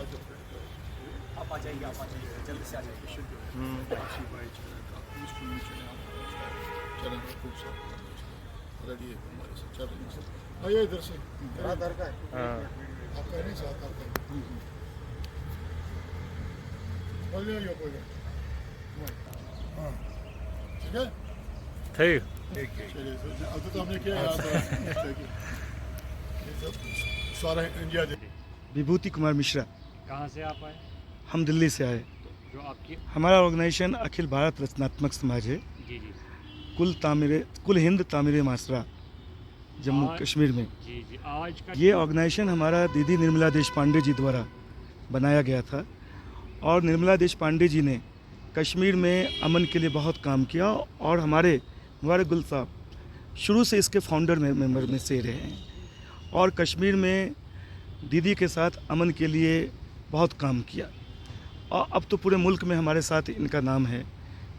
आप आ जाइए जल्दी से आ जाइए। आपसी भाईचारा का पीसफुली चलेगा खूब सारा रेडी है हमारे साथ चल रही है। आइए इधर से आपका नहीं साथ आपका बोलिए यो कोई हाँ ठीक है चलिए अब तो हमने किया यार सारा इंडिया विभूति कुमार मिश्रा। कहाँ से आप आए? हम दिल्ली से आए। जो आपकी हमारा ऑर्गेनाइजेशन अखिल भारत रचनात्मक समाज है। जी जी कुल हिंद तामिरे मासरा जम्मू कश्मीर में। जी जी आज का ये ऑर्गेनाइजेशन हमारा दीदी निर्मला देशपांडे जी द्वारा बनाया गया था और निर्मला देशपांडे जी ने कश्मीर में अमन के लिए बहुत काम किया और हमारे मुबारक गुल साहब शुरू से इसके फाउंडर मेंबर में से रहे हैं और कश्मीर में दीदी के साथ अमन के लिए बहुत काम किया और अब तो पूरे मुल्क में हमारे साथ इनका नाम है,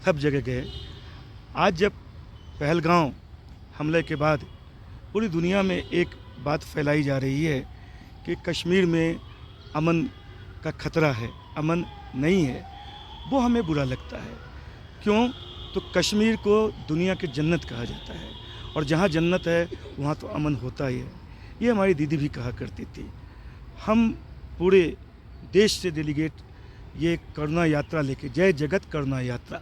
सब जगह गए। आज जब पहलगांव हमले के बाद पूरी दुनिया में एक बात फैलाई जा रही है कि कश्मीर में अमन का खतरा है, अमन नहीं है, वो हमें बुरा लगता है। क्यों? तो कश्मीर को दुनिया की जन्नत कहा जाता है और जहाँ जन्नत है वहाँ तो अमन होता ही है। ये हमारी दीदी भी कहा करती थी। हम पूरे देश से डेलीगेट ये करुणा यात्रा लेके, जय जगत करुणा यात्रा,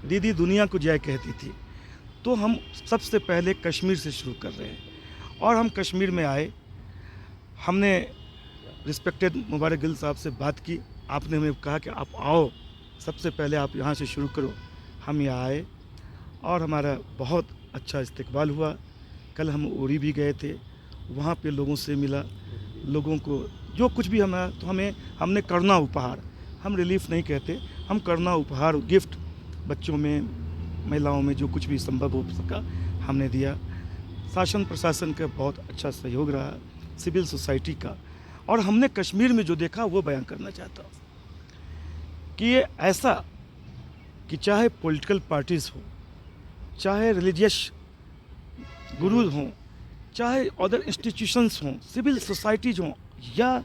दीदी दुनिया को जय कहती थी, तो हम सबसे पहले कश्मीर से शुरू कर रहे हैं। और हम कश्मीर में आए, हमने रिस्पेक्टेड मुबारक गिल साहब से बात की, आपने हमें कहा कि आप आओ, सबसे पहले आप यहाँ से शुरू करो। हम यहाँ आए और हमारा बहुत अच्छा इस्तकबाल हुआ। कल हम उरी भी गए थे, वहाँ पे लोगों से मिला, लोगों को जो कुछ भी हमारा, तो हमने करुणा उपहार, हम रिलीफ नहीं कहते, हम करुणा उपहार, गिफ्ट बच्चों में, महिलाओं में जो कुछ भी संभव हो सका हमने दिया। शासन प्रशासन का बहुत अच्छा सहयोग रहा, सिविल सोसाइटी का। और हमने कश्मीर में जो देखा वो बयान करना चाहता हूँ कि ये ऐसा कि चाहे पॉलिटिकल पार्टीज़ हो, चाहे रिलीजियस गुरुज हों, चाहे अदर इंस्टीट्यूशंस हों, सिविल सोसाइटीज़ हों या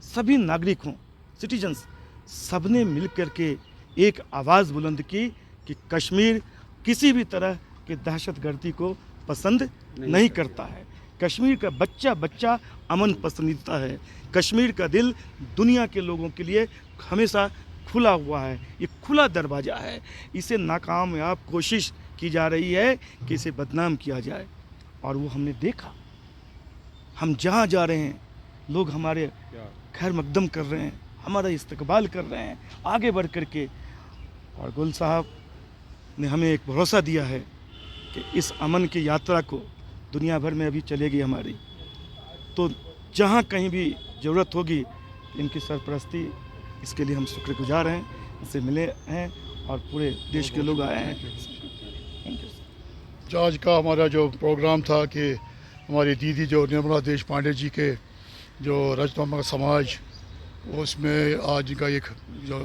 सभी नागरिक हों, सिटीजन्स, सबने मिल कर के एक आवाज़ बुलंद की कि कश्मीर किसी भी तरह के दहशतगर्दी को पसंद नहीं करता है। कश्मीर का बच्चा बच्चा अमन पसंदीदा है। कश्मीर का दिल दुनिया के लोगों के लिए हमेशा खुला हुआ है, ये खुला दरवाज़ा है। इसे नाकामयाब कोशिश की जा रही है कि इसे बदनाम किया जाए, और वो हमने देखा। हम जहाँ जा रहे हैं लोग हमारे खैर मकदम कर रहे हैं, हमारा इस्तकबाल कर रहे हैं आगे बढ़ कर के। और गुल साहब ने हमें एक भरोसा दिया है कि इस अमन की यात्रा को दुनिया भर में अभी चलेगी हमारी, तो जहाँ कहीं भी ज़रूरत होगी इनकी सरपरस्ती, इसके लिए हम शुक्रगुजार हैं, इनसे मिले हैं और पूरे देश के लोग आए हैं। Thank you. आज का हमारा जो प्रोग्राम था कि हमारी दीदी जो निर्मला देशपांडे जी के जो रचनात्मक समाज, उसमें आज इनका एक जो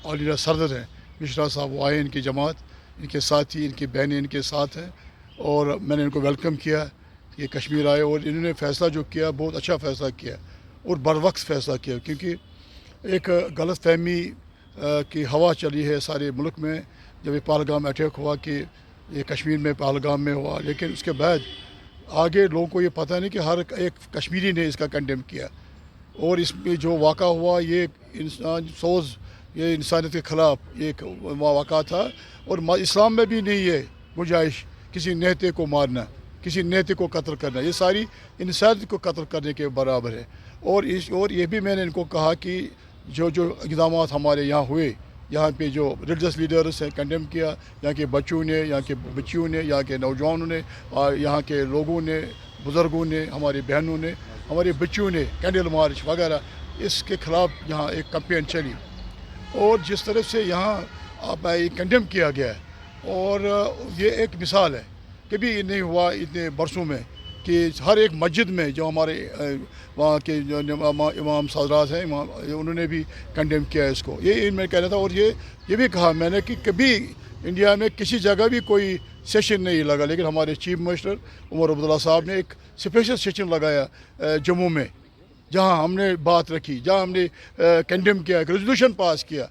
ऑल इंडिया सदर हैं मिश्रा साहब, वो आए, इनकी जमात, इनके साथी, इनकी बहनें इनके साथ हैं। और मैंने इनको वेलकम किया कि कश्मीर आए, और इन्होंने फ़ैसला जो किया बहुत अच्छा फ़ैसला किया और बरवक्त फ़ैसला किया, क्योंकि एक गलत फहमी की हवा चली है सारे मुल्क में। जब ये पहलगाम अटैक हुआ कि ये कश्मीर में पहलगाम में हुआ, लेकिन उसके बाद आगे लोगों को ये पता नहीं कि हर एक कश्मीरी ने इसका कंडेम किया। और इसमें जो वाक़ा हुआ ये ये इंसानियत के ख़िलाफ़ एक वाक़ा था। और इस्लाम में भी नहीं है गुंजाइश किसी नेता को मारना, किसी नेता को कत्ल करना, ये सारी इंसानियत को कत्ल करने के बराबर है। और ये भी मैंने इनको कहा कि जो इक़दाम हमारे यहाँ हुए, यहाँ पे जो रिलीजियस लीडर्स हैं कंडेम किया, यहाँ के बच्चों ने, यहाँ के बच्चियों ने, यहाँ के नौजवानों ने, और यहाँ के लोगों ने, बुज़ुर्गों ने, हमारी बहनों ने, हमारे बच्चियों ने कैंडल मार्च वगैरह, इसके ख़िलाफ़ यहाँ एक कैंपेन चली। और जिस तरह से यहाँ कंडेम किया गया है, और ये एक मिसाल है, कभी नहीं हुआ इतने बरसों में कि हर एक मस्जिद में जो हमारे वहाँ के जो इमाम सादरात हैं, उन्होंने भी कंडेम किया है इसको। ये मैं कह रहा था। और ये भी कहा मैंने कि कभी इंडिया में किसी जगह भी कोई सेशन नहीं लगा, लेकिन हमारे चीफ मिनिस्टर उमर अब्दुल्ला साहब ने एक स्पेशल सेशन लगाया जम्मू में, जहाँ हमने बात रखी, जहाँ हमने कंडेम किया, रेजोल्यूशन पास किया,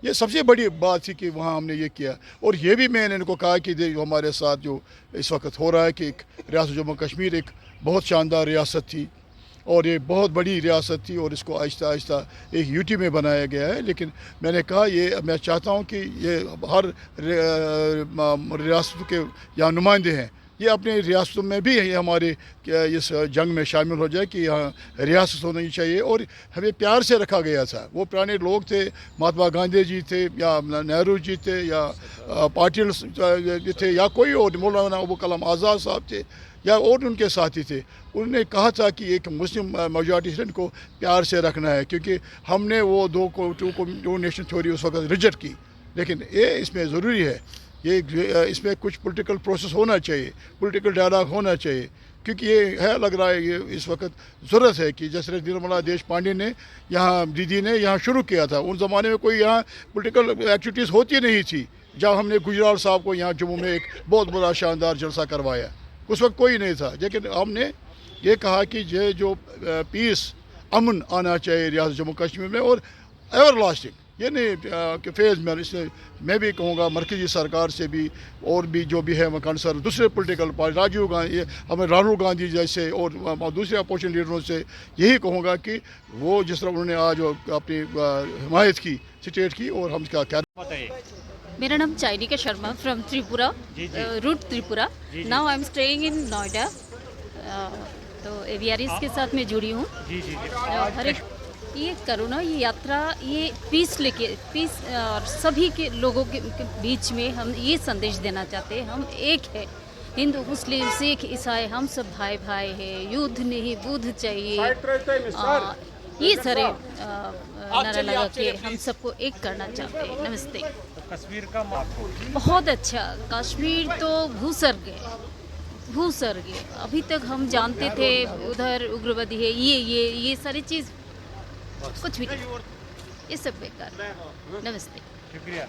ये सबसे बड़ी बात थी कि वहाँ हमने ये किया। और ये भी मैंने इनको कहा कि जो हमारे साथ जो इस वक्त हो रहा है कि एक रियासत जम्मू कश्मीर एक बहुत शानदार रियासत थी और ये बहुत बड़ी रियासत थी और इसको आहिस्ता आहिस्ता एक यूटी में बनाया गया है। लेकिन मैंने कहा ये मैं चाहता हूँ कि ये हर रियासतों के यहाँ नुमाइंदे हैं, ये अपने रियासतों में भी हमारे इस जंग में शामिल हो जाए कि यहाँ रियासत होनी चाहिए। और हमें प्यार से रखा गया था। वो पुराने लोग थे, महात्मा गांधी जी थे या नेहरू जी थे या पाटिल थे या कोई और, मौलाना अबुल कलाम आज़ाद साहब थे या और उनके साथी थे। उन्होंने कहा था कि एक मुस्लिम मेजॉरिटी को प्यार से रखना है, क्योंकि हमने वो टू नेशन थ्योरी उस वक्त रिजेक्ट की। लेकिन ये इसमें ज़रूरी है, ये इसमें कुछ पॉलिटिकल प्रोसेस होना चाहिए, पॉलिटिकल डायलॉग होना चाहिए, क्योंकि ये है लग रहा है ये इस वक्त ज़रूरत है कि जैसे निर्मला देश पांडे ने यहाँ दीदी ने यहाँ शुरू किया था। उन ज़माने में कोई यहाँ पॉलिटिकल एक्टिविटीज़ होती नहीं थी। जब हमने गुजराल साहब को यहाँ जम्मू में एक बहुत बड़ा शानदार जलसा करवाया, उस वक्त कोई नहीं था। लेकिन हमने ये कहा कि ये जो पीस अमन आना चाहिए रियासत जम्मू कश्मीर में और एवर लास्टिंग, ये नहीं कि फेज़ में। इसलिए मैं भी कहूँगा मरकज़ी सरकार से भी और भी जो भी है कंसर्न दूसरे पॉलिटिकल पार्टी, राजीव गांधी, हमें राहुल गांधी जैसे और दूसरे अपोजिशन लीडरों से यही कहूँगा कि वो जिस तरह उन्होंने आज अपनी हिमायत की स्टेट की और हम इसका क्या बताइए। मेरा नाम Chainika Sharma from Tripura, root Tripura. Now I am staying in Noida. तो एवियरिस के साथ मैं जुड़ी हूँ। हर एक ये कोरोना ये यात्रा ये पीस और सभी के लोगों के बीच में हम ये संदेश देना चाहते हैं, हम एक है, हिंदू मुस्लिम सिख ईसाई हम सब भाई भाई है, युद्ध नहीं बुद्ध चाहिए। ये सारे नारा लगा के हम सबको एक करना चाहते हैं। नमस्ते। तो कश्मीर का माहौल बहुत अच्छा, कश्मीर तो भूसर्ग है, भूसर्ग है। अभी तक हम जानते थे उधर उग्रवादी है, ये सारी चीज़ कुछ भी नहीं, ये सब बेकार। नमस्ते। शुक्रिया।